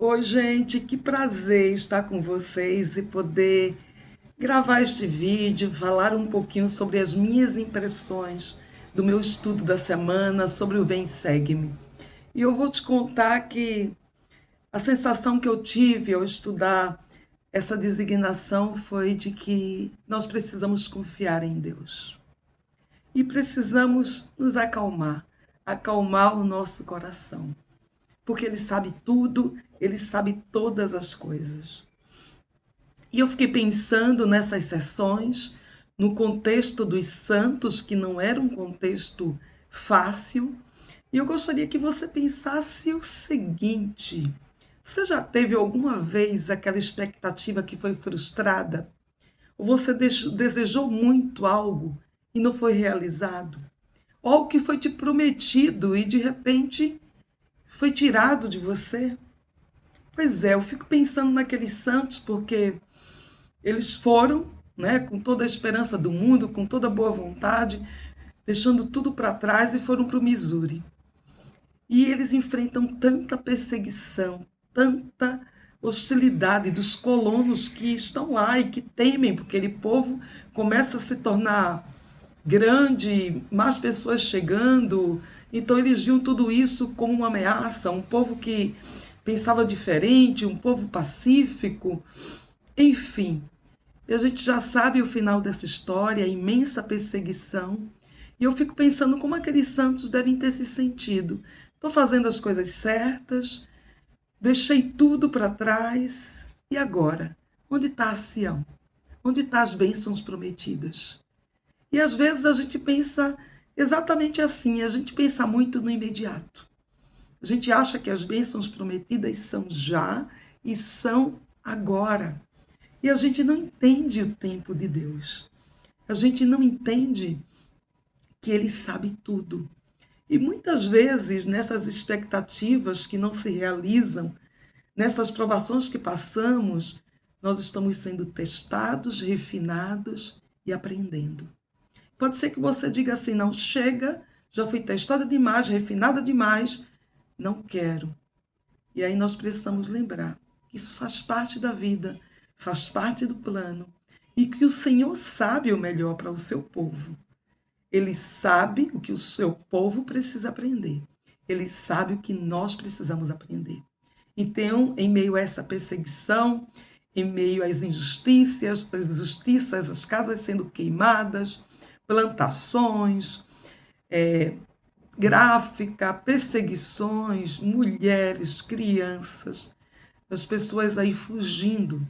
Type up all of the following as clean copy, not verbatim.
Oi, gente, que prazer estar com vocês e poder gravar este vídeo, falar um pouquinho sobre as minhas impressões do meu estudo da semana sobre o Vem Segue-me. E eu vou te contar que a sensação que eu tive ao estudar essa designação foi de que nós precisamos confiar em Deus e precisamos nos acalmar, acalmar o nosso coração, porque Ele sabe tudo, Ele sabe todas as coisas. E eu fiquei pensando nessas sessões, no contexto dos santos, que não era um contexto fácil, e eu gostaria que você pensasse o seguinte: você já teve alguma vez aquela expectativa que foi frustrada? Ou você desejou muito algo e não foi realizado? Ou algo que foi te prometido e de repente foi tirado de você? Pois é, eu fico pensando naqueles santos porque eles foram, né, com toda a esperança do mundo, com toda a boa vontade, deixando tudo para trás e foram para o Missouri. E eles enfrentam tanta perseguição, tanta hostilidade dos colonos que estão lá e que temem, porque aquele povo começa a se tornar grande, mais pessoas chegando. Então eles viam tudo isso como uma ameaça, um povo que pensava diferente, um povo pacífico, enfim. E a gente já sabe o final dessa história, a imensa perseguição. E eu fico pensando como aqueles santos devem ter se sentido. Estou fazendo as coisas certas, deixei tudo para trás. E agora? Onde está a Sião? Onde estão as bênçãos prometidas? E às vezes a gente pensa exatamente assim, a gente pensa muito no imediato. A gente acha que as bênçãos prometidas são já e são agora. E a gente não entende o tempo de Deus. A gente não entende que Ele sabe tudo. E muitas vezes, nessas expectativas que não se realizam, nessas provações que passamos, nós estamos sendo testados, refinados e aprendendo. Pode ser que você diga assim: não, chega, já fui testada demais, refinada demais, não quero. E aí nós precisamos lembrar que isso faz parte da vida, faz parte do plano, e que o Senhor sabe o melhor para o seu povo. Ele sabe o que o seu povo precisa aprender. Ele sabe o que nós precisamos aprender. Então, em meio a essa perseguição, em meio às injustiças, as casas sendo queimadas, plantações, gráfica, perseguições, mulheres, crianças, as pessoas aí fugindo,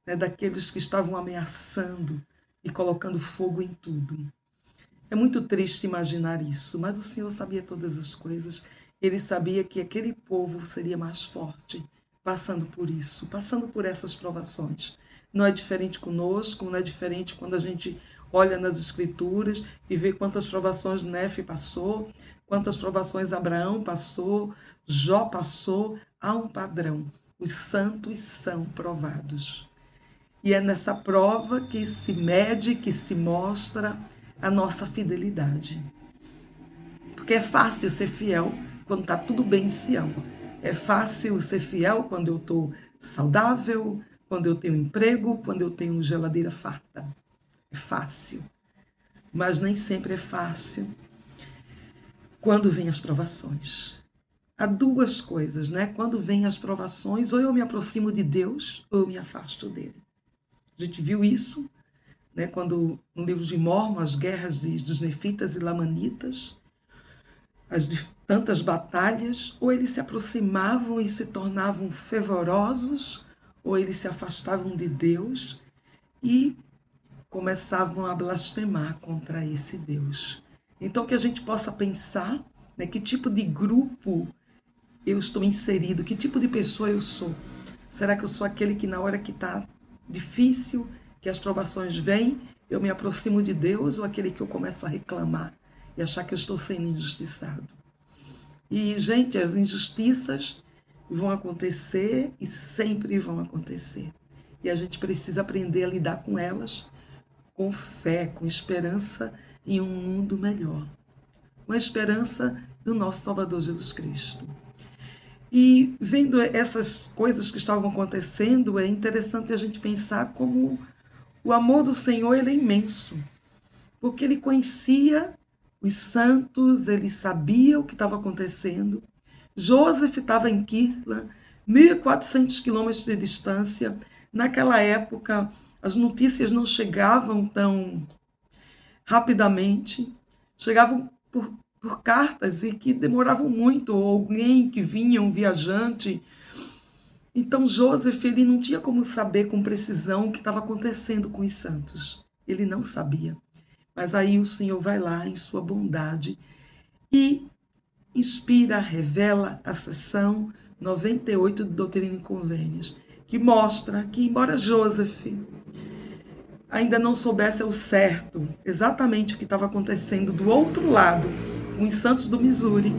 né, daqueles que estavam ameaçando e colocando fogo em tudo. É muito triste imaginar isso, mas o Senhor sabia todas as coisas. Ele sabia que aquele povo seria mais forte, passando por isso, passando por essas provações. Não é diferente conosco, não é diferente quando a gente olha nas Escrituras e vê quantas provações Nefe passou, quantas provações Abraão passou, Jó passou. Há um padrão. Os santos são provados. E é nessa prova que se mede, que se mostra a nossa fidelidade. Porque é fácil ser fiel quando está tudo bem em Sião. É fácil ser fiel quando eu estou saudável, quando eu tenho emprego, quando eu tenho geladeira farta. É fácil. Mas nem sempre é fácil quando vêm as provações. Há duas coisas, né? Quando vêm as provações, ou eu me aproximo de Deus, ou eu me afasto dele. A gente viu isso, né, quando no livro de Mórmon, as guerras dos nefitas e lamanitas, tantas batalhas, ou eles se aproximavam e se tornavam fervorosos, ou eles se afastavam de Deus e começavam a blasfemar contra esse Deus. Então, que a gente possa pensar, né, que tipo de grupo eu estou inserido, que tipo de pessoa eu sou. Será que eu sou aquele que na hora que está difícil, que as provações vêm, eu me aproximo de Deus, ou aquele que eu começo a reclamar e achar que eu estou sendo injustiçado? E, gente, as injustiças vão acontecer e sempre vão acontecer. E a gente precisa aprender a lidar com elas com fé, com esperança em um mundo melhor. Com a esperança do nosso Salvador Jesus Cristo. E vendo essas coisas que estavam acontecendo, é interessante a gente pensar como o amor do Senhor ele é imenso, porque ele conhecia os santos, ele sabia o que estava acontecendo. Joseph estava em Kirtland, 1.400 quilômetros de distância. Naquela época, as notícias não chegavam tão rapidamente, chegavam por cartas e que demoravam muito, ou alguém que vinha, um viajante. Então, Joseph, ele não tinha como saber com precisão o que estava acontecendo com os santos. Ele não sabia. Mas aí o Senhor vai lá em sua bondade e inspira, revela a seção 98 de Doutrina e Convênios, que mostra que, embora Joseph ainda não soubesse ao certo exatamente o que estava acontecendo do outro lado, com os santos do Missouri,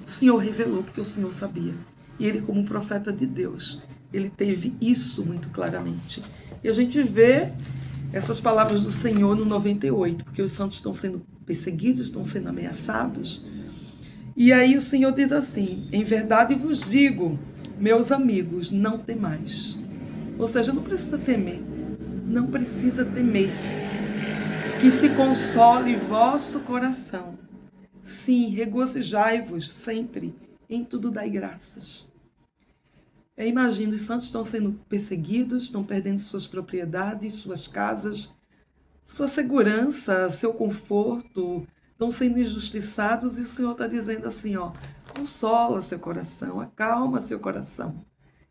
o Senhor revelou, porque o Senhor sabia. E ele, como profeta de Deus, ele teve isso muito claramente. E a gente vê essas palavras do Senhor no 98, porque os santos estão sendo perseguidos, estão sendo ameaçados. E aí o Senhor diz assim: em verdade vos digo, meus amigos, não temais. Ou seja, não precisa temer. Não precisa temer. Que se console vosso coração. Sim, regozijai-vos sempre, em tudo dai graças. Imagina, os santos estão sendo perseguidos, estão perdendo suas propriedades, suas casas, sua segurança, seu conforto, estão sendo injustiçados, e o Senhor está dizendo assim, ó, consola seu coração, acalma seu coração.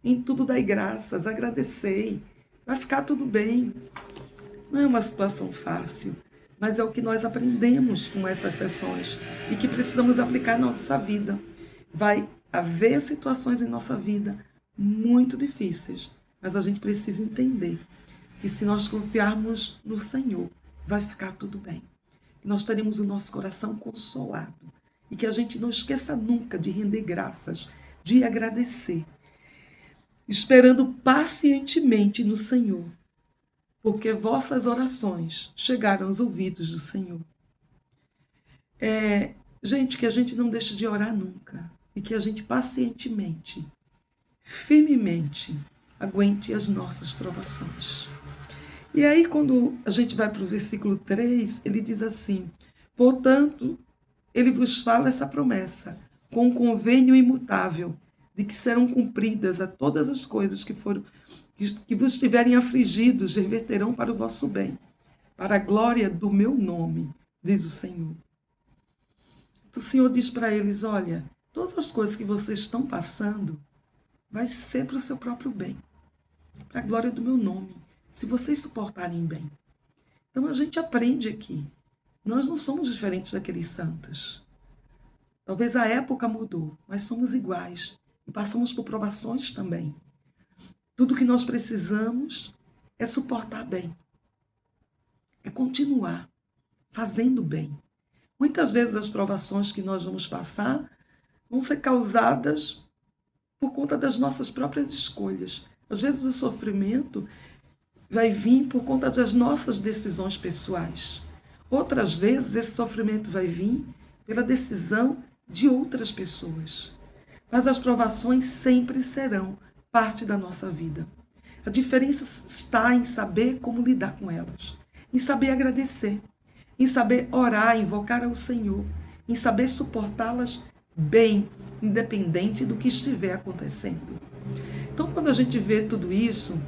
Em tudo dai graças, agradecei, vai ficar tudo bem. Não é uma situação fácil, mas é o que nós aprendemos com essas sessões e que precisamos aplicar na nossa vida. Vai haver situações em nossa vida muito difíceis, mas a gente precisa entender que se nós confiarmos no Senhor, vai ficar tudo bem. Que nós teremos o nosso coração consolado e que a gente não esqueça nunca de render graças, de agradecer, esperando pacientemente no Senhor, porque vossas orações chegaram aos ouvidos do Senhor. Gente, que a gente não deixe de orar nunca e que a gente pacientemente, firmemente, aguente as nossas provações. E aí, quando a gente vai para o versículo 3, ele diz assim: portanto, ele vos fala essa promessa, com um convênio imutável, de que serão cumpridas a todas as coisas que vos tiverem afligidos, reverterão para o vosso bem, para a glória do meu nome, diz o Senhor. Então, o Senhor diz para eles: olha, todas as coisas que vocês estão passando, vai ser para o seu próprio bem, para a glória do meu nome, se vocês suportarem bem. Então a gente aprende aqui. Nós não somos diferentes daqueles santos. Talvez a época mudou, mas somos iguais e passamos por provações também. Tudo que nós precisamos é suportar bem, é continuar fazendo bem. Muitas vezes as provações que nós vamos passar vão ser causadas por conta das nossas próprias escolhas. Às vezes o sofrimento vai vir por conta das nossas decisões pessoais. Outras vezes esse sofrimento vai vir pela decisão de outras pessoas. Mas as provações sempre serão parte da nossa vida. A diferença está em saber como lidar com elas, em saber agradecer, em saber orar, invocar ao Senhor, em saber suportá-las bem, independente do que estiver acontecendo. Então, quando a gente vê tudo isso,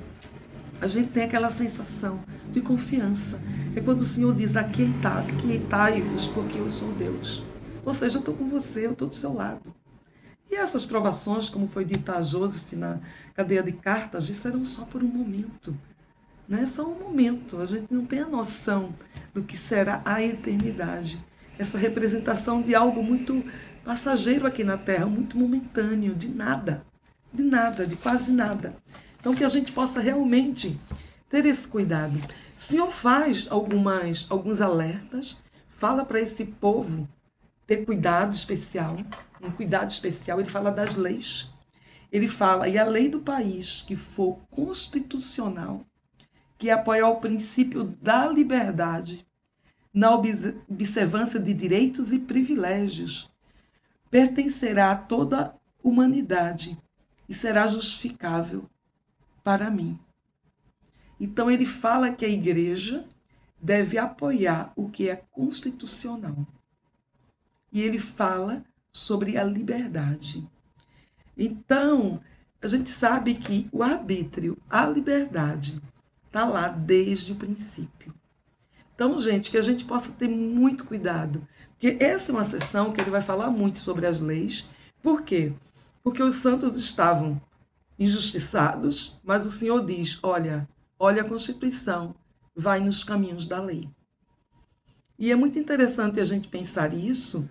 a gente tem aquela sensação de confiança. É quando o Senhor diz: aquietai-vos, porque eu sou Deus. Ou seja, eu estou com você, eu estou do seu lado. E essas provações, como foi dito a Joseph na cadeia de Cartas, serão só por um momento. Né? Só um momento. A gente não tem a noção do que será a eternidade. Essa representação de algo muito passageiro aqui na Terra, muito momentâneo, de nada, de quase nada. Então, que a gente possa realmente ter esse cuidado. O Senhor faz alguns alertas, fala para esse povo ter cuidado especial, um cuidado especial. Ele fala das leis. Ele fala: e a lei do país que for constitucional, que apoia o princípio da liberdade, na observância de direitos e privilégios, pertencerá a toda humanidade e será justificável para mim. Então ele fala que a igreja deve apoiar o que é constitucional. E ele fala sobre a liberdade. Então, a gente sabe que o arbítrio, a liberdade, está lá desde o princípio. Então, gente, que a gente possa ter muito cuidado, porque essa é uma sessão que ele vai falar muito sobre as leis. Por quê? Porque os santos estavam injustiçados, mas o Senhor diz, olha a Constituição, vai nos caminhos da lei. E é muito interessante a gente pensar isso,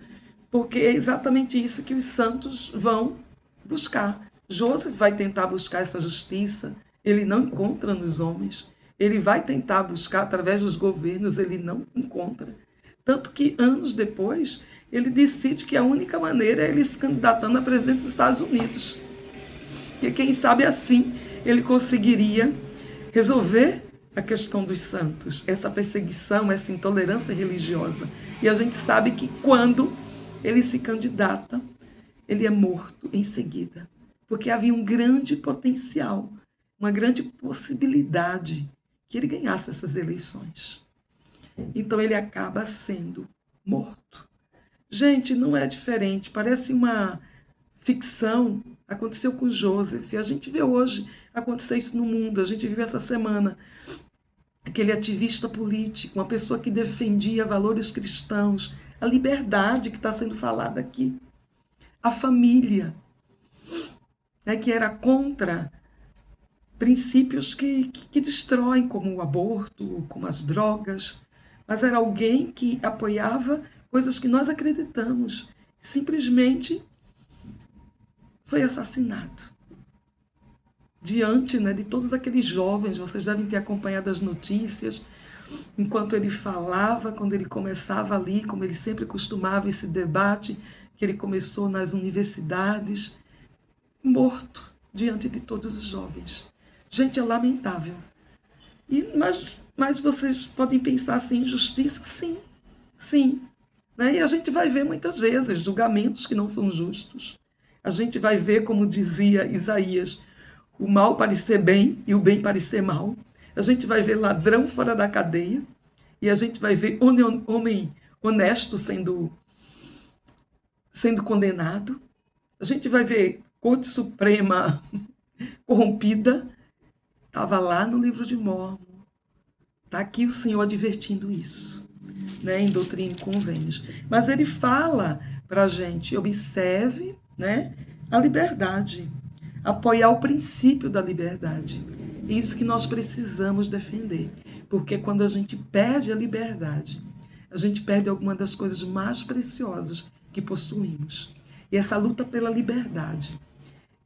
porque é exatamente isso que os santos vão buscar. Joseph vai tentar buscar essa justiça, ele não encontra nos homens. Ele vai tentar buscar através dos governos, ele não encontra. Tanto que, anos depois, ele decide que a única maneira é ele se candidatando a presidente dos Estados Unidos. Que quem sabe assim ele conseguiria resolver a questão dos santos, essa perseguição, essa intolerância religiosa. E a gente sabe que quando ele se candidata, ele é morto em seguida. Porque havia um grande potencial, uma grande possibilidade que ele ganhasse essas eleições. Então ele acaba sendo morto. Gente, não é diferente, parece uma ficção. Aconteceu com Joseph, a gente vê hoje acontecer isso no mundo, a gente viu essa semana aquele ativista político, uma pessoa que defendia valores cristãos, a liberdade que está sendo falada aqui, a família, né, que era contra princípios que destroem, como o aborto, como as drogas, mas era alguém que apoiava coisas que nós acreditamos. Simplesmente foi assassinado. Diante, né, de todos aqueles jovens, vocês devem ter acompanhado as notícias, enquanto ele falava, quando ele começava ali, como ele sempre costumava, esse debate que ele começou nas universidades, morto diante de todos os jovens. Gente, é lamentável. Mas vocês podem pensar assim, injustiça? Sim, sim. Né? E a gente vai ver muitas vezes julgamentos que não são justos. A gente vai ver, como dizia Isaías, o mal parecer bem e o bem parecer mal. A gente vai ver ladrão fora da cadeia e a gente vai ver homem honesto sendo condenado. A gente vai ver Corte Suprema corrompida. Estava lá no livro de Mórmon. Está aqui o Senhor advertindo isso, né, em Doutrina e Convênios. Mas ele fala para a gente, observe, né, a liberdade, apoiar o princípio da liberdade. Isso que nós precisamos defender, porque quando a gente perde a liberdade, a gente perde alguma das coisas mais preciosas que possuímos. E essa luta pela liberdade,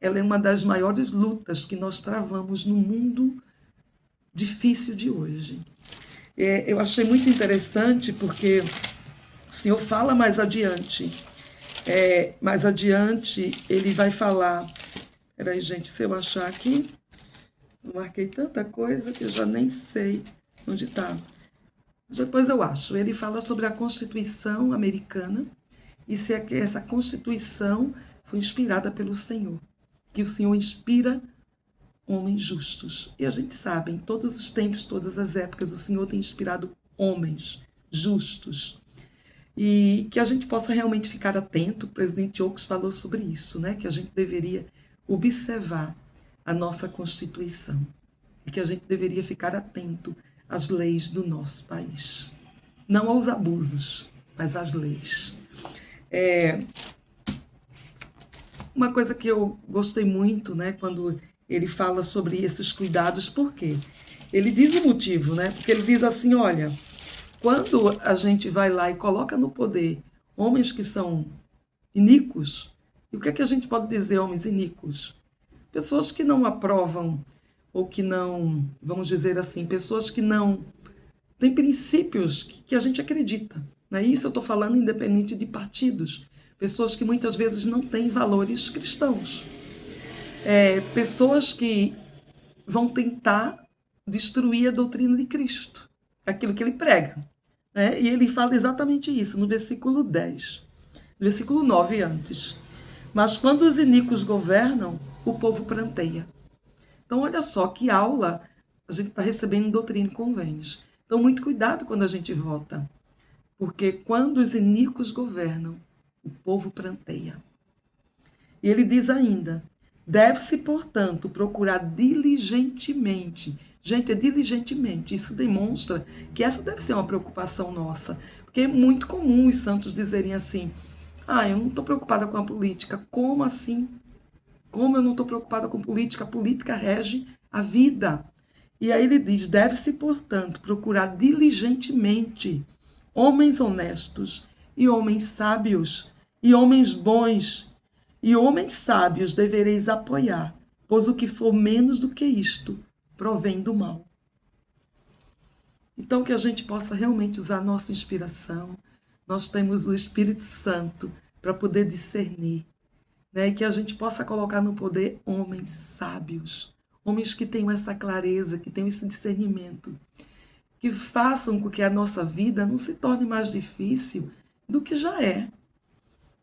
ela é uma das maiores lutas que nós travamos no mundo difícil de hoje. Eu achei muito interessante porque o Senhor fala mais adiante. Mais adiante ele vai falar. Peraí, gente, se eu achar aqui. Eu marquei tanta coisa que eu já nem sei onde está. Depois eu acho. Ele fala sobre a Constituição americana e se essa Constituição foi inspirada pelo Senhor. Que o Senhor inspira homens justos. E a gente sabe, em todos os tempos, todas as épocas, o Senhor tem inspirado homens justos. E que a gente possa realmente ficar atento. O presidente Oaks falou sobre isso, né? Que a gente deveria observar a nossa Constituição. E que a gente deveria ficar atento às leis do nosso país. Não aos abusos, mas às leis. Uma coisa que eu gostei muito, né, quando ele fala sobre esses cuidados, por quê? Ele diz o motivo, né? Porque ele diz assim, olha, quando a gente vai lá e coloca no poder homens que são iníquos, e o que é que a gente pode dizer, homens iníquos? Pessoas que não aprovam, ou que não, vamos dizer assim, pessoas que não têm princípios que a gente acredita. Né? Isso eu estou falando independente de partidos. Pessoas que muitas vezes não têm valores cristãos. Pessoas que vão tentar destruir a doutrina de Cristo, aquilo que ele prega. Né? E ele fala exatamente isso no versículo 10, no versículo 9 antes. Mas quando os iníquos governam, o povo pranteia. Então, olha só que aula a gente está recebendo em Doutrina e Convênios. Então, muito cuidado quando a gente vota, porque quando os iníquos governam, o povo pranteia. E ele diz ainda, deve-se, portanto, procurar diligentemente. Gente, é diligentemente. Isso demonstra que essa deve ser uma preocupação nossa. Porque é muito comum os santos dizerem assim, eu não estou preocupada com a política. Como assim? Como eu não estou preocupada com política? A política rege a vida. E aí ele diz, deve-se, portanto, procurar diligentemente homens honestos e homens sábios e homens bons e homens sábios devereis apoiar, pois o que for menos do que isto provém do mal. Então, que a gente possa realmente usar a nossa inspiração. Nós temos o Espírito Santo para poder discernir, né? E que a gente possa colocar no poder homens sábios, homens que tenham essa clareza, que tenham esse discernimento, que façam com que a nossa vida não se torne mais difícil do que já é.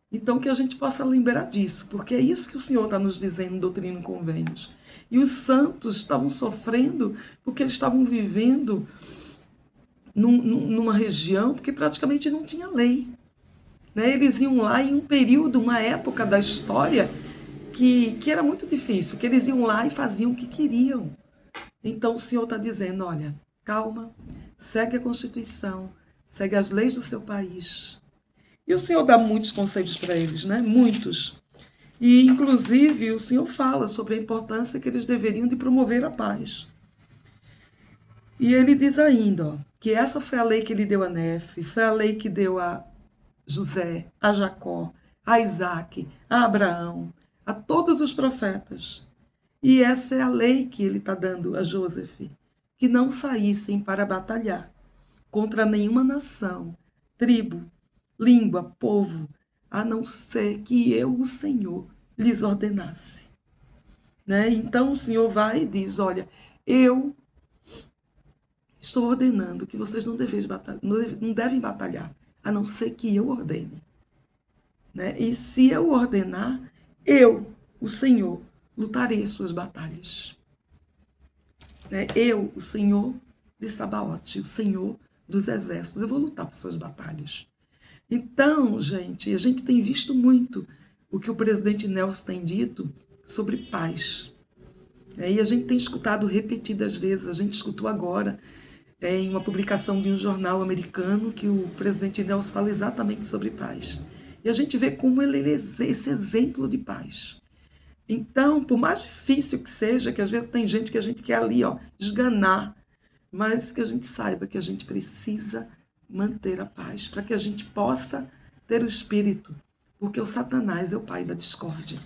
Então, que a gente possa lembrar disso, porque é isso que o Senhor está nos dizendo em Doutrina e Convênios. E os santos estavam sofrendo porque eles estavam vivendo numa região que praticamente não tinha lei. Né? Eles iam lá em um período, uma época da história que era muito difícil, que eles iam lá e faziam o que queriam. Então o Senhor está dizendo, olha, calma, segue a Constituição, segue as leis do seu país. E o Senhor dá muitos conselhos para eles, né? Muitos. E, inclusive, o Senhor fala sobre a importância que eles deveriam de promover a paz. E ele diz ainda, que essa foi a lei que ele deu a Nefe, foi a lei que deu a José, a Jacó, a Isaac, a Abraão, a todos os profetas. E essa é a lei que ele está dando a Joseph, que não saíssem para batalhar contra nenhuma nação, tribo, língua, povo, a não ser que eu, o Senhor, lhes ordenasse. Né? Então o Senhor vai e diz, olha, eu estou ordenando que vocês não devem batalhar, a não ser que eu ordene. Né? E se eu ordenar, eu, o Senhor, lutarei as suas batalhas. Né? Eu, o Senhor de Sabaote, o Senhor dos exércitos, eu vou lutar por suas batalhas. Então, gente, a gente tem visto muito o que o presidente Nelson tem dito sobre paz. E a gente tem escutado repetidas vezes, a gente escutou agora em uma publicação de um jornal americano que o presidente Nelson fala exatamente sobre paz. E a gente vê como ele é esse exemplo de paz. Então, por mais difícil que seja, que às vezes tem gente que a gente quer ali, esganar, mas que a gente saiba que a gente precisa manter a paz, para que a gente possa ter o espírito, porque o Satanás é o pai da discórdia.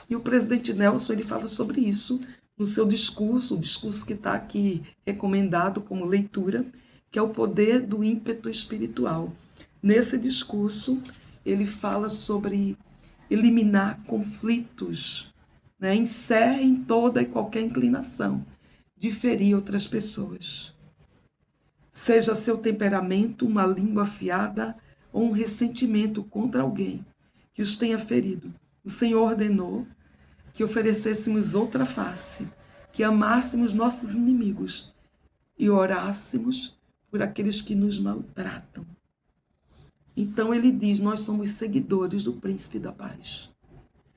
E o presidente Nelson, ele fala sobre isso no seu discurso, o discurso que está aqui recomendado como leitura, que é o poder do ímpeto espiritual. Nesse discurso, ele fala sobre eliminar conflitos, né? Encerrem toda e qualquer inclinação de ferir outras pessoas. Seja seu temperamento uma língua afiada ou um ressentimento contra alguém que os tenha ferido. O Senhor ordenou que oferecêssemos outra face, que amássemos nossos inimigos e orássemos por aqueles que nos maltratam. Então ele diz, nós somos seguidores do Príncipe da Paz.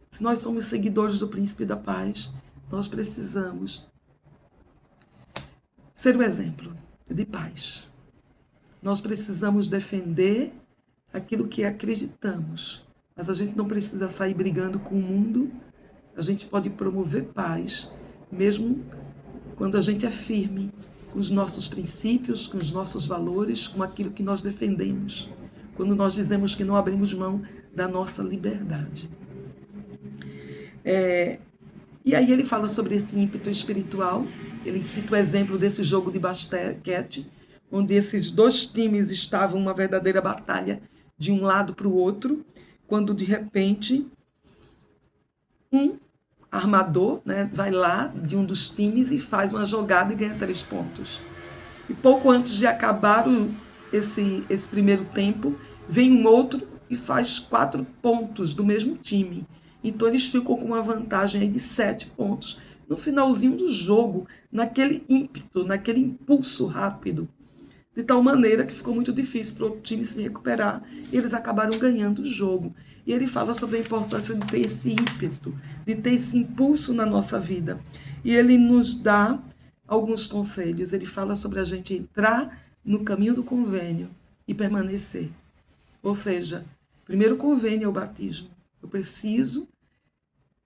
Se nós somos seguidores do Príncipe da Paz, nós precisamos ser o exemplo de paz. Nós precisamos defender aquilo que acreditamos, mas a gente não precisa sair brigando com o mundo. A gente pode promover paz, mesmo quando a gente é firme com os nossos princípios, com os nossos valores, com aquilo que nós defendemos, quando nós dizemos que não abrimos mão da nossa liberdade. E aí ele fala sobre esse ímpeto espiritual, ele cita o exemplo desse jogo de basquete, onde esses dois times estavam uma verdadeira batalha de um lado para o outro, quando de repente um armador, né, vai lá de um dos times e faz uma jogada e ganha 3 pontos. E pouco antes de acabar esse primeiro tempo, vem um outro e faz 4 pontos do mesmo time. Então eles ficam com uma vantagem aí de 7 pontos no finalzinho do jogo, naquele ímpeto, naquele impulso rápido, de tal maneira que ficou muito difícil para o time se recuperar e eles acabaram ganhando o jogo. E ele fala sobre a importância de ter esse ímpeto, de ter esse impulso na nossa vida. E ele nos dá alguns conselhos. Ele fala sobre a gente entrar no caminho do convênio e permanecer. Ou seja, primeiro convênio é o batismo. Eu preciso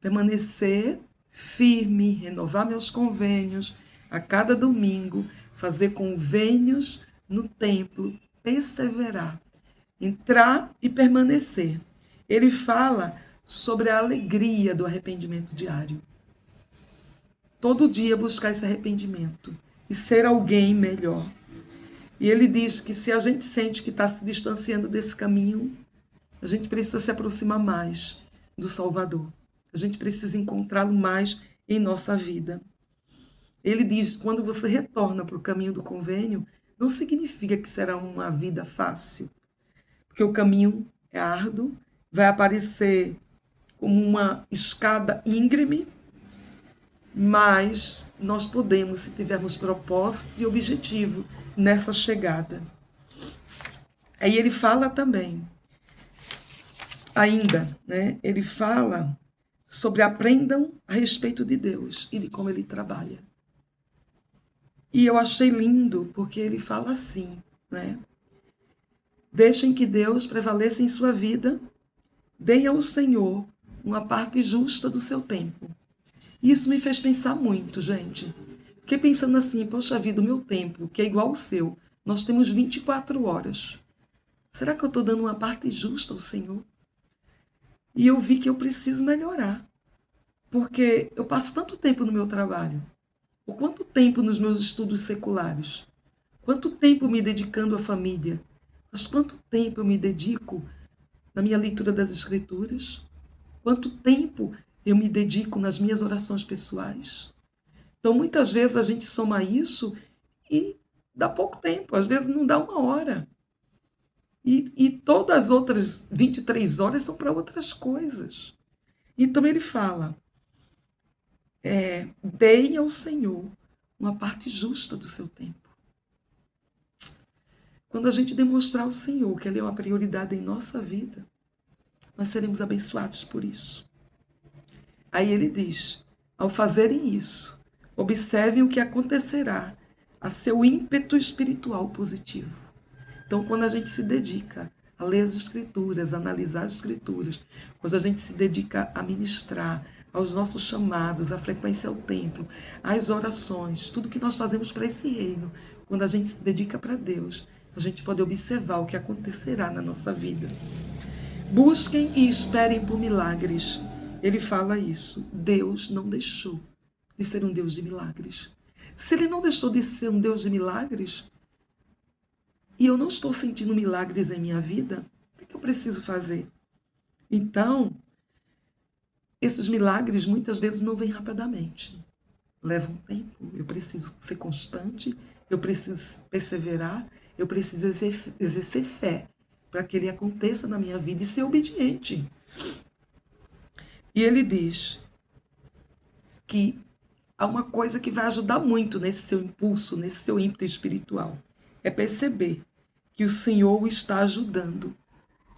permanecer firme, renovar meus convênios a cada domingo, fazer convênios no templo, perseverar, entrar e permanecer. Ele fala sobre a alegria do arrependimento diário. Todo dia buscar esse arrependimento e ser alguém melhor. E ele diz que se a gente sente que está se distanciando desse caminho, a gente precisa se aproximar mais do Salvador. A gente precisa encontrá-lo mais em nossa vida. Ele diz, quando você retorna para o caminho do convênio, não significa que será uma vida fácil, porque o caminho é árduo, vai aparecer como uma escada íngreme, mas nós podemos, se tivermos propósito e objetivo nessa chegada. Aí ele fala também, ele fala sobre aprendam a respeito de Deus e de como ele trabalha. E eu achei lindo, porque ele fala assim, Deixem que Deus prevaleça em sua vida, deem ao Senhor uma parte justa do seu tempo. E isso me fez pensar muito, gente. Fiquei pensando assim, poxa vida, o meu tempo, que é igual ao seu, nós temos 24 horas. Será que eu estou dando uma parte justa ao Senhor? E eu vi que eu preciso melhorar. Porque eu passo tanto tempo no meu trabalho, ou quanto tempo nos meus estudos seculares, quanto tempo me dedicando à família, mas quanto tempo eu me dedico na minha leitura das Escrituras, quanto tempo eu me dedico nas minhas orações pessoais. Então, muitas vezes a gente soma isso e dá pouco tempo, às vezes não dá uma hora. E todas as outras 23 horas são para outras coisas. Então ele fala, deem ao Senhor uma parte justa do seu tempo. Quando a gente demonstrar ao Senhor que Ele é uma prioridade em nossa vida, nós seremos abençoados por isso. Aí ele diz, ao fazerem isso, observem o que acontecerá a seu ímpeto espiritual positivo. Então, quando a gente se dedica a ler as Escrituras, a analisar as Escrituras, quando a gente se dedica a ministrar, aos nossos chamados, à frequência ao templo, às orações, tudo que nós fazemos para esse reino, quando a gente se dedica para Deus, a gente pode observar o que acontecerá na nossa vida. Busquem e esperem por milagres. Ele fala isso. Deus não deixou de ser um Deus de milagres. Se Ele não deixou de ser um Deus de milagres, e eu não estou sentindo milagres em minha vida, o que eu preciso fazer? Então, esses milagres muitas vezes não vêm rapidamente. Levam tempo. Eu preciso ser constante, eu preciso perseverar, eu preciso exercer fé para que ele aconteça na minha vida e ser obediente. E ele diz que há uma coisa que vai ajudar muito nesse seu impulso, nesse seu ímpeto espiritual. É perceber que o Senhor o está ajudando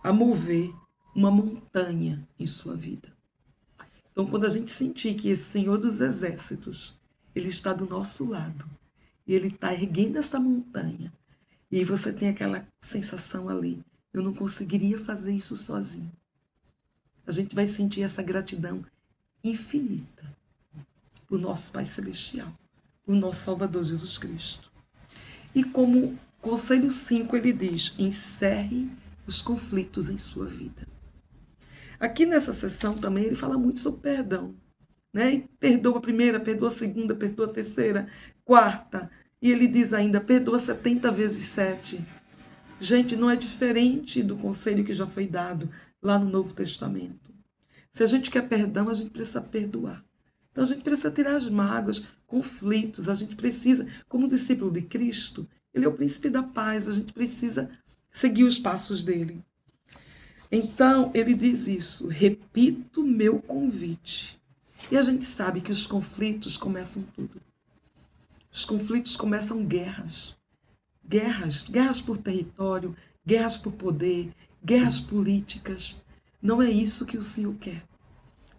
a mover uma montanha em sua vida. Então, quando a gente sentir que esse Senhor dos Exércitos, Ele está do nosso lado, e Ele está erguendo essa montanha, e você tem aquela sensação ali, eu não conseguiria fazer isso sozinho. A gente vai sentir essa gratidão infinita por nosso Pai Celestial, por nosso Salvador Jesus Cristo. E como conselho 5, ele diz, encerre os conflitos em sua vida. Aqui nessa sessão também ele fala muito sobre perdão. E perdoa a primeira, perdoa a segunda, perdoa a terceira, quarta. E ele diz ainda, perdoa 70 vezes 7. Gente, não é diferente do conselho que já foi dado lá no Novo Testamento. Se a gente quer perdão, a gente precisa perdoar. Então a gente precisa tirar as mágoas, conflitos, a gente precisa, como discípulo de Cristo, ele é o príncipe da paz, a gente precisa seguir os passos dele. Então, ele diz isso, repito meu convite. E a gente sabe que os conflitos começam tudo. Os conflitos começam guerras. Guerras por território, guerras por poder, guerras políticas. Não é isso que o Senhor quer.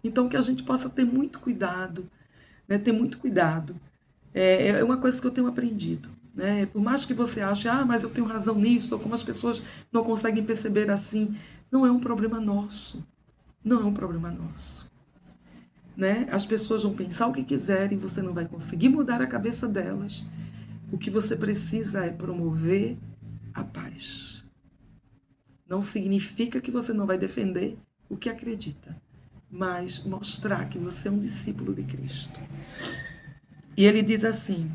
Então, que a gente possa ter muito cuidado, né? Ter muito cuidado. É uma coisa que eu tenho aprendido. Né? Por mais que você ache, mas eu tenho razão nisso, ou como as pessoas não conseguem perceber assim, não é um problema nosso. Não é um problema nosso. Né? As pessoas vão pensar o que quiserem, você não vai conseguir mudar a cabeça delas. O que você precisa é promover a paz. Não significa que você não vai defender o que acredita, mas mostrar que você é um discípulo de Cristo. E ele diz assim,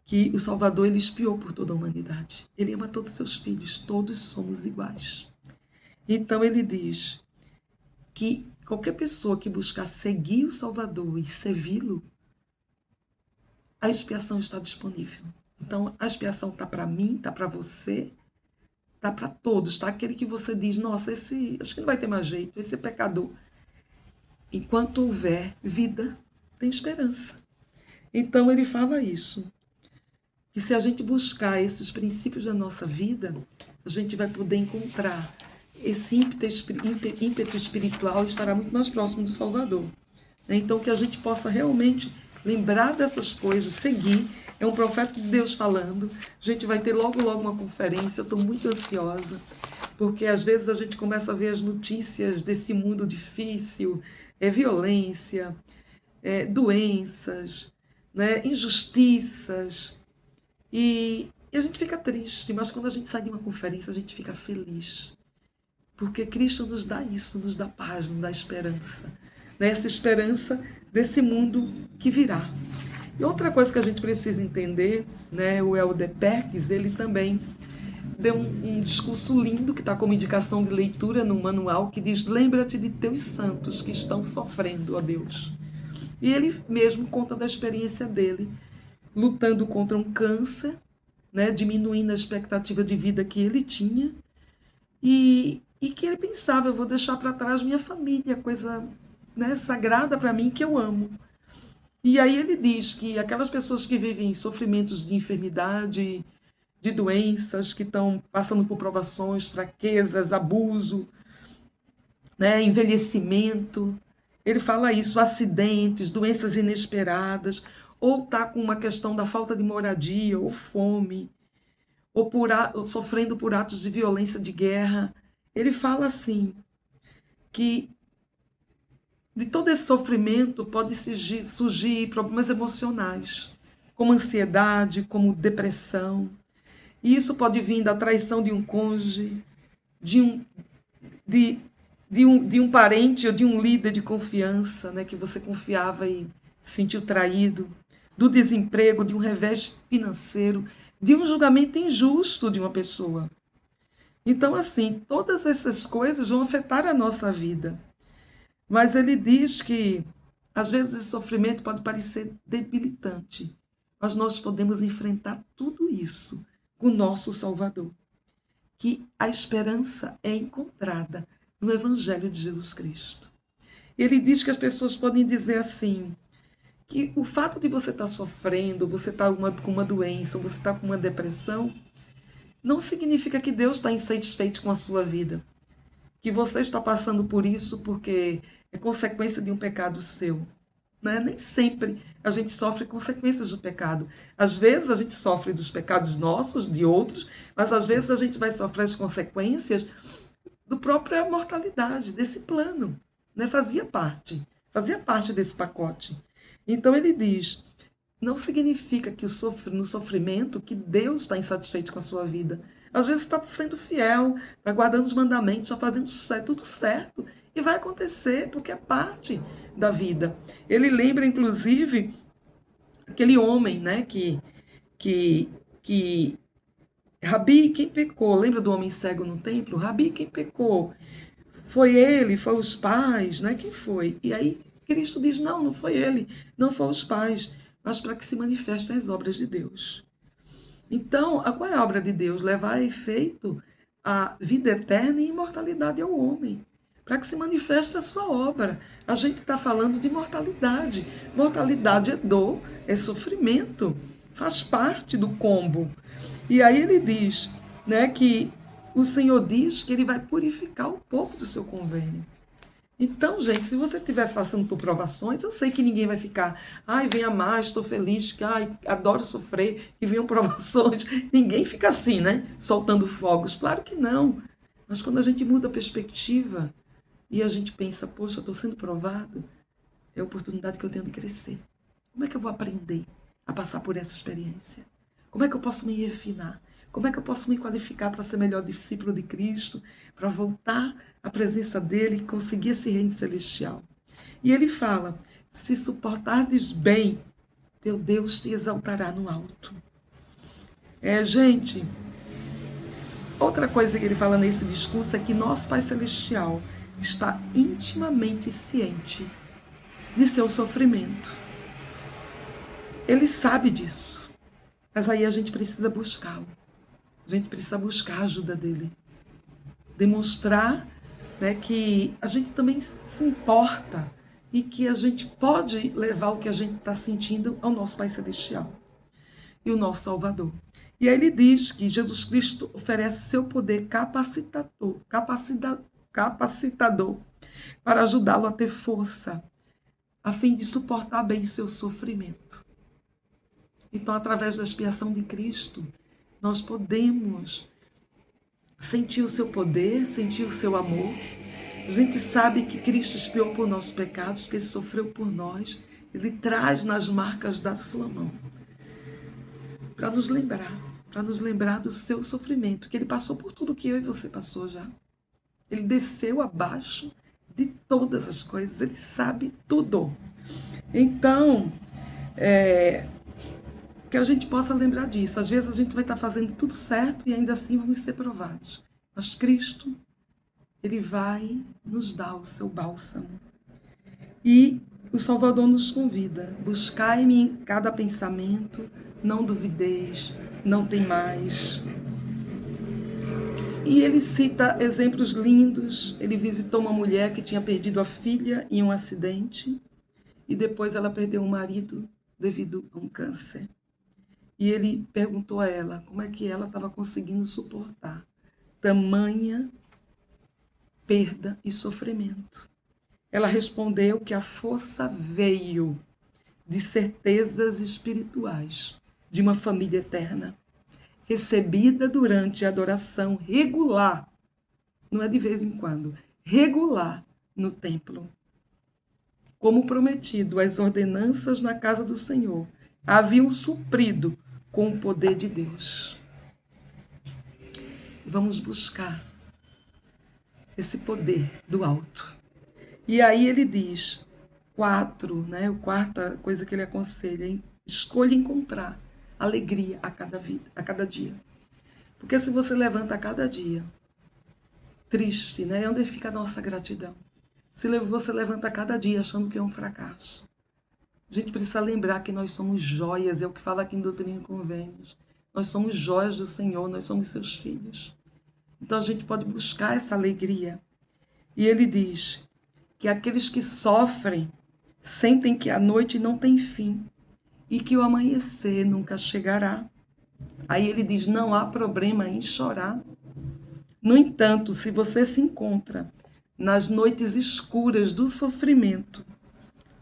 que o Salvador ele expiou por toda a humanidade. Ele ama todos os seus filhos, todos somos iguais. Então ele diz que qualquer pessoa que buscar seguir o Salvador e servi-lo, a expiação está disponível. Então a expiação está para mim, está para você, está para todos, tá? Aquele que você diz, nossa, esse acho que não vai ter mais jeito, esse é pecador. Enquanto houver vida, tem esperança. Então ele fala isso, que se a gente buscar esses princípios da nossa vida, a gente vai poder encontrar esse ímpeto espiritual e estará muito mais próximo do Salvador. Então que a gente possa realmente lembrar dessas coisas, seguir. É um profeta de Deus falando. A gente vai ter logo uma conferência. Eu estou muito ansiosa, porque às vezes a gente começa a ver as notícias desse mundo difícil, violência, doenças, né, injustiças, e a gente fica triste, mas quando a gente sai de uma conferência, a gente fica feliz, porque Cristo nos dá isso, nos dá paz, nos dá esperança, né, essa esperança desse mundo que virá. E outra coisa que a gente precisa entender, né, o Helder Perkins, ele também deu um discurso lindo, que está como indicação de leitura no manual, que diz, lembra-te de teus santos que estão sofrendo, ó Deus. E ele mesmo conta da experiência dele, lutando contra um câncer, né, diminuindo a expectativa de vida que ele tinha, e que ele pensava, eu vou deixar para trás minha família, coisa, né, sagrada para mim, que eu amo. E aí ele diz que aquelas pessoas que vivem sofrimentos de enfermidade, de doenças, que estão passando por provações, fraquezas, abuso, né, envelhecimento, ele fala isso, acidentes, doenças inesperadas, ou está com uma questão da falta de moradia, ou fome, ou sofrendo por atos de violência de guerra. Ele fala assim, que de todo esse sofrimento pode surgir problemas emocionais, como ansiedade, como depressão. E isso pode vir da traição de um cônjuge, de um parente ou de um líder de confiança, né, que você confiava e se sentiu traído, do desemprego, de um revés financeiro, de um julgamento injusto de uma pessoa. Então, assim, todas essas coisas vão afetar a nossa vida. Mas ele diz que, às vezes, esse sofrimento pode parecer debilitante, mas nós podemos enfrentar tudo isso com o nosso Salvador. Que a esperança é encontrada no Evangelho de Jesus Cristo. Ele diz que as pessoas podem dizer assim, que o fato de você estar sofrendo, você estar com uma doença, ou você estar com uma depressão, não significa que Deus está insatisfeito com a sua vida. Que você está passando por isso porque é consequência de um pecado seu. Né? Nem sempre a gente sofre consequências do pecado. Às vezes a gente sofre dos pecados nossos, de outros, mas às vezes a gente vai sofrer as consequências da própria mortalidade, desse plano. Né? Fazia parte desse pacote. Então ele diz, não significa que no sofrimento que Deus está insatisfeito com a sua vida. Às vezes está sendo fiel, está guardando os mandamentos, está fazendo tudo certo. E vai acontecer, porque é parte da vida. Ele lembra, inclusive, aquele homem, né, que Rabi, quem pecou? Lembra do homem cego no templo? Rabi, quem pecou? Foi ele? Foi os pais? Né? Quem foi? E aí Cristo diz, não foi ele, não foram os pais, mas para que se manifestem as obras de Deus. Então, qual é a obra de Deus? Levar a efeito a vida eterna e imortalidade ao homem, para que se manifeste a sua obra. A gente está falando de mortalidade. Mortalidade é dor, é sofrimento, faz parte do combo. E aí ele diz, né, que o Senhor diz que ele vai purificar o povo do seu convênio. Então, gente, se você estiver passando por provações, eu sei que ninguém vai ficar, ai, venha mais, estou feliz, que ai, adoro sofrer, que venham provações. Ninguém fica assim, né? Soltando fogos. Claro que não. Mas quando a gente muda a perspectiva e a gente pensa, poxa, estou sendo provado, é a oportunidade que eu tenho de crescer. Como é que eu vou aprender a passar por essa experiência? Como é que eu posso me refinar? Como é que eu posso me qualificar para ser melhor discípulo de Cristo, para voltar à presença dele e conseguir esse reino celestial? E ele fala, se suportardes bem, teu Deus te exaltará no alto. Gente, outra coisa que ele fala nesse discurso é que nosso Pai Celestial está intimamente ciente de seu sofrimento. Ele sabe disso, mas aí a gente precisa buscá-lo. A gente precisa buscar a ajuda dele. Demonstrar, né, que a gente também se importa e que a gente pode levar o que a gente está sentindo ao nosso Pai Celestial e o nosso Salvador. E aí ele diz que Jesus Cristo oferece seu poder capacitador para ajudá-lo a ter força, a fim de suportar bem seu sofrimento. Então, através da expiação de Cristo, nós podemos sentir o seu poder, sentir o seu amor. A gente sabe que Cristo expiou por nossos pecados, que ele sofreu por nós. Ele traz nas marcas da sua mão. Para nos lembrar do seu sofrimento, que ele passou por tudo que eu e você passou já. Ele desceu abaixo de todas as coisas, ele sabe tudo. Então, que a gente possa lembrar disso. Às vezes a gente vai estar fazendo tudo certo e ainda assim vamos ser provados. Mas Cristo, ele vai nos dar o seu bálsamo. E o Salvador nos convida, buscai-me em cada pensamento, não duvideis, não temais. E ele cita exemplos lindos. Ele visitou uma mulher que tinha perdido a filha em um acidente e depois ela perdeu o marido devido a um câncer. E ele perguntou a ela como é que ela estava conseguindo suportar tamanha perda e sofrimento. Ela respondeu que a força veio de certezas espirituais de uma família eterna, recebida durante a adoração regular, não é de vez em quando, regular no templo. Como prometido, as ordenanças na casa do Senhor haviam suprido com o poder de Deus. Vamos buscar esse poder do alto. E aí ele diz, a quarta coisa que ele aconselha, escolha encontrar alegria a cada dia. Porque se você levanta a cada dia triste, né? Onde fica a nossa gratidão? Se você levanta a cada dia achando que é um fracasso. A gente precisa lembrar que nós somos joias, é o que fala aqui em Doutrina e Convênios. Nós somos joias do Senhor, nós somos seus filhos. Então a gente pode buscar essa alegria. E ele diz que aqueles que sofrem sentem que a noite não tem fim e que o amanhecer nunca chegará. Aí ele diz, não há problema em chorar. No entanto, se você se encontra nas noites escuras do sofrimento,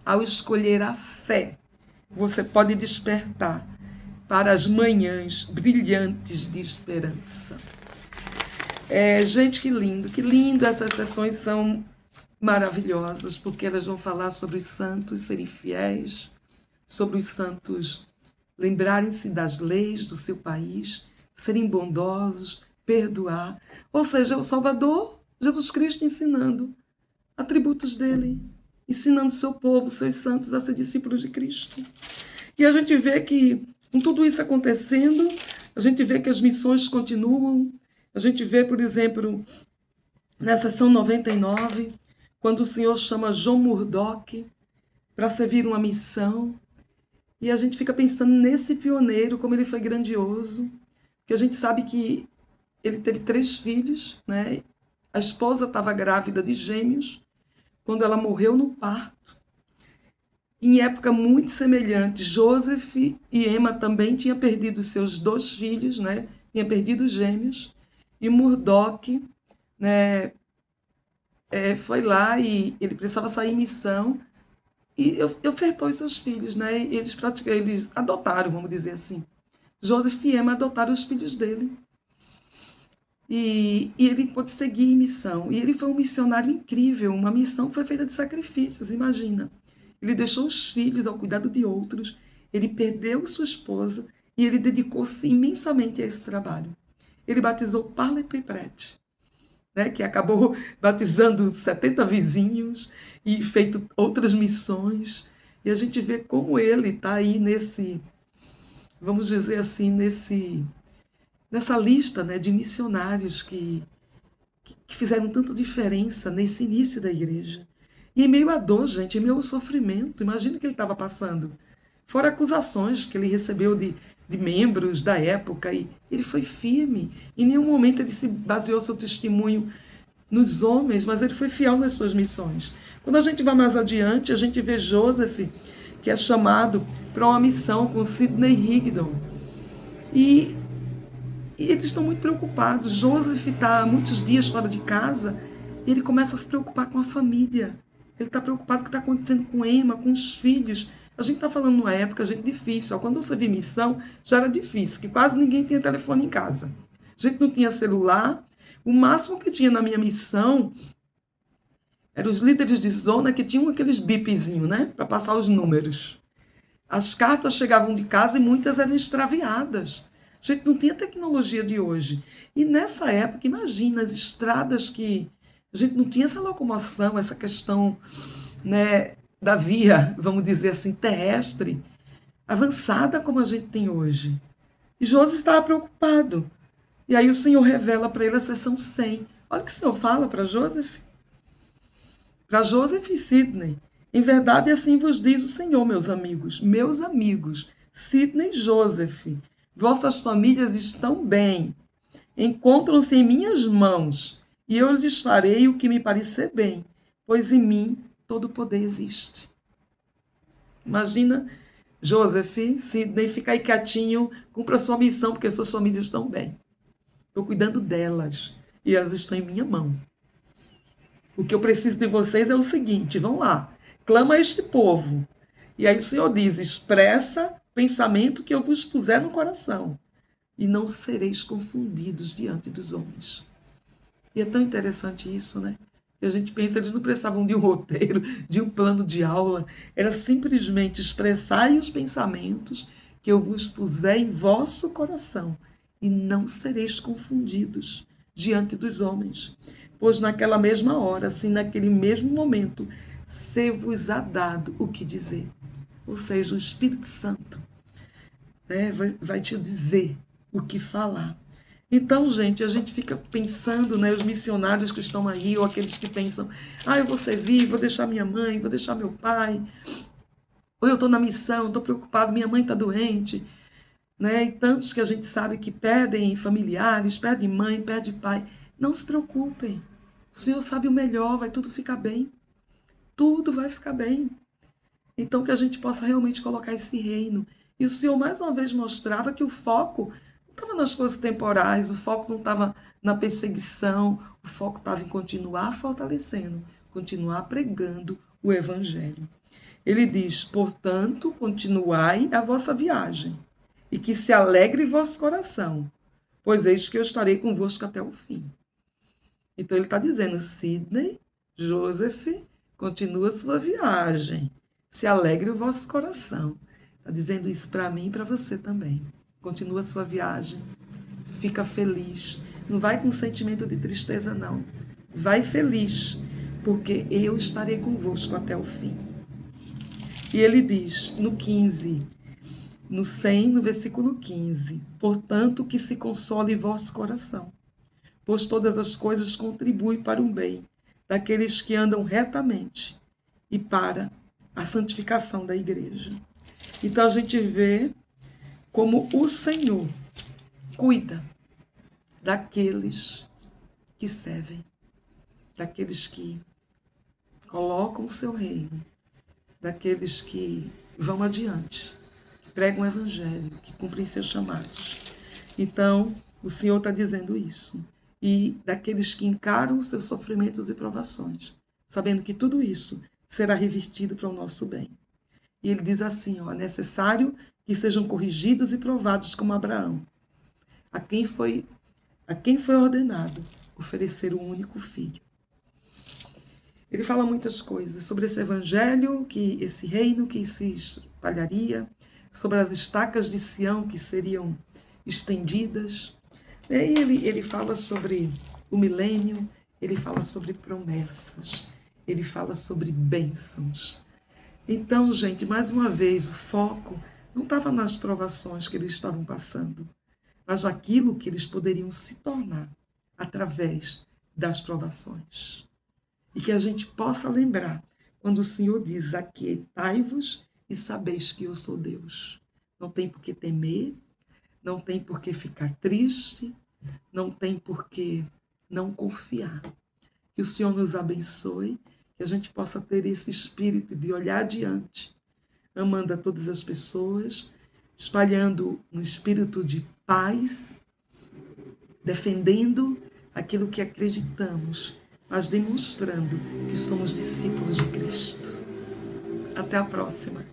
ao escolher a fé, você pode despertar para as manhãs brilhantes de esperança. Gente, que lindo. Essas sessões são maravilhosas, porque elas vão falar sobre os santos serem fiéis, sobre os santos lembrarem-se das leis do seu país, serem bondosos, perdoar. Ou seja, o Salvador, Jesus Cristo, ensinando atributos dele, ensinando seu povo, seus santos, a ser discípulos de Cristo. E a gente vê que, com tudo isso acontecendo, a gente vê que as missões continuam. A gente vê, por exemplo, na sessão 99, quando o Senhor chama John Murdock para servir uma missão. E a gente fica pensando nesse pioneiro, como ele foi grandioso. Porque a gente sabe que ele teve 3 filhos, né? A esposa estava grávida de gêmeos quando ela morreu no parto. Em época muito semelhante, Joseph e Emma também tinham perdido seus 2 filhos, né? Tinha perdido gêmeos. E Murdoch, né, foi lá e ele precisava sair em missão e ofertou os seus filhos, né? Eles adotaram, vamos dizer assim. Joseph e Emma adotaram os filhos dele. E ele pôde seguir em missão. E ele foi um missionário incrível, uma missão que foi feita de sacrifícios, imagina. Ele deixou os filhos ao cuidado de outros, ele perdeu sua esposa e ele dedicou-se imensamente a esse trabalho. Ele batizou Parley Pripret, né, que acabou batizando 70 vizinhos e feito outras missões. E a gente vê como ele está aí vamos dizer assim, nessa lista, né, de missionários que fizeram tanta diferença nesse início da igreja. E em meio à dor, gente, em meio ao sofrimento, imagina o que ele estava passando. Fora acusações que ele recebeu de membros da época, e ele foi firme. Em nenhum momento ele se baseou seu testemunho nos homens, mas ele foi fiel nas suas missões. Quando a gente vai mais adiante, a gente vê Joseph, que é chamado para uma missão com Sidney Rigdon. E eles estão muito preocupados. Joseph está muitos dias fora de casa e ele começa a se preocupar com a família. Ele está preocupado com o que está acontecendo com Emma, com os filhos. A gente está falando numa época, gente, difícil. Quando você vê missão, já era difícil, que quase ninguém tinha telefone em casa. A gente não tinha celular. O máximo que tinha na minha missão eram os líderes de zona que tinham aqueles bipzinhos, né? Para passar os números. As cartas chegavam de casa e muitas eram extraviadas. A gente não tinha tecnologia de hoje. E nessa época, imagina as estradas que a gente não tinha essa locomoção, essa questão, né, da via, vamos dizer assim, terrestre, avançada como a gente tem hoje. E José estava preocupado. E aí o Senhor revela para ele a seção 100. Olha o que o Senhor fala para Joseph. Para Joseph e Sidney. Em verdade, assim vos diz o Senhor, meus amigos, Sidney e Joseph, vossas famílias estão bem, encontram-se em minhas mãos, e eu lhes farei o que me parecer bem, pois em mim todo o poder existe. Imagina, Joseph, Sidney, fica aí quietinho, cumpra a sua missão, porque suas famílias estão bem. Estou cuidando delas, e elas estão em minha mão. O que eu preciso de vocês é o seguinte, vão lá, clama a este povo. E aí o Senhor diz, expressa pensamento que eu vos puser no coração, e não sereis confundidos diante dos homens. E é tão interessante isso, né? E a gente pensa, eles não precisavam de um roteiro, de um plano de aula, era simplesmente expressai os pensamentos que eu vos puser em vosso coração, e não sereis confundidos diante dos homens. Pois naquela mesma hora, assim, naquele mesmo momento, ser-vos-á dado o que dizer. Ou seja, o Espírito Santo, né, vai te dizer o que falar. Então, gente, a gente fica pensando, né, os missionários que estão aí, ou aqueles que pensam, eu vou servir, vou deixar minha mãe, vou deixar meu pai, ou eu estou na missão, estou preocupado, minha mãe está doente, né, e tantos que a gente sabe que perdem familiares, perdem mãe, perdem pai. Não se preocupem, o Senhor sabe o melhor, vai tudo ficar bem, tudo vai ficar bem. Então, que a gente possa realmente colocar esse reino. E o Senhor, mais uma vez, mostrava que o foco não estava nas coisas temporais, o foco não estava na perseguição, o foco estava em continuar fortalecendo, continuar pregando o Evangelho. Ele diz, portanto, continuai a vossa viagem, e que se alegre vosso coração, pois eis que eu estarei convosco até o fim. Então, ele está dizendo, Sidney, Joseph, continua a sua viagem. Se alegre o vosso coração. Está dizendo isso para mim e para você também. Continua a sua viagem. Fica feliz. Não vai com sentimento de tristeza, não. Vai feliz, porque eu estarei convosco até o fim. E ele diz, no 15, no 100, no versículo 15, portanto, que se console vosso coração, pois todas as coisas contribuem para o bem daqueles que andam retamente e para a santificação da igreja. Então a gente vê como o Senhor cuida daqueles que servem, daqueles que colocam o seu reino, daqueles que vão adiante, que pregam o evangelho, que cumprem seus chamados. Então, o Senhor está dizendo isso. E daqueles que encaram os seus sofrimentos e provações, sabendo que tudo isso será revertido para o nosso bem. E ele diz assim, é necessário que sejam corrigidos e provados como Abraão, a quem foi ordenado oferecer o único filho. Ele fala muitas coisas sobre esse evangelho, esse reino que se espalharia, sobre as estacas de Sião que seriam estendidas. E ele fala sobre o milênio, ele fala sobre promessas, ele fala sobre bênçãos. Então, gente, mais uma vez, o foco não estava nas provações que eles estavam passando, mas naquilo que eles poderiam se tornar através das provações. E que a gente possa lembrar, quando o Senhor diz, aquietai-vos e sabeis que eu sou Deus. Não tem por que temer, não tem por que ficar triste, não tem por que não confiar. Que o Senhor nos abençoe, que a gente possa ter esse espírito de olhar adiante, amando a todas as pessoas, espalhando um espírito de paz, defendendo aquilo que acreditamos, mas demonstrando que somos discípulos de Cristo. Até a próxima.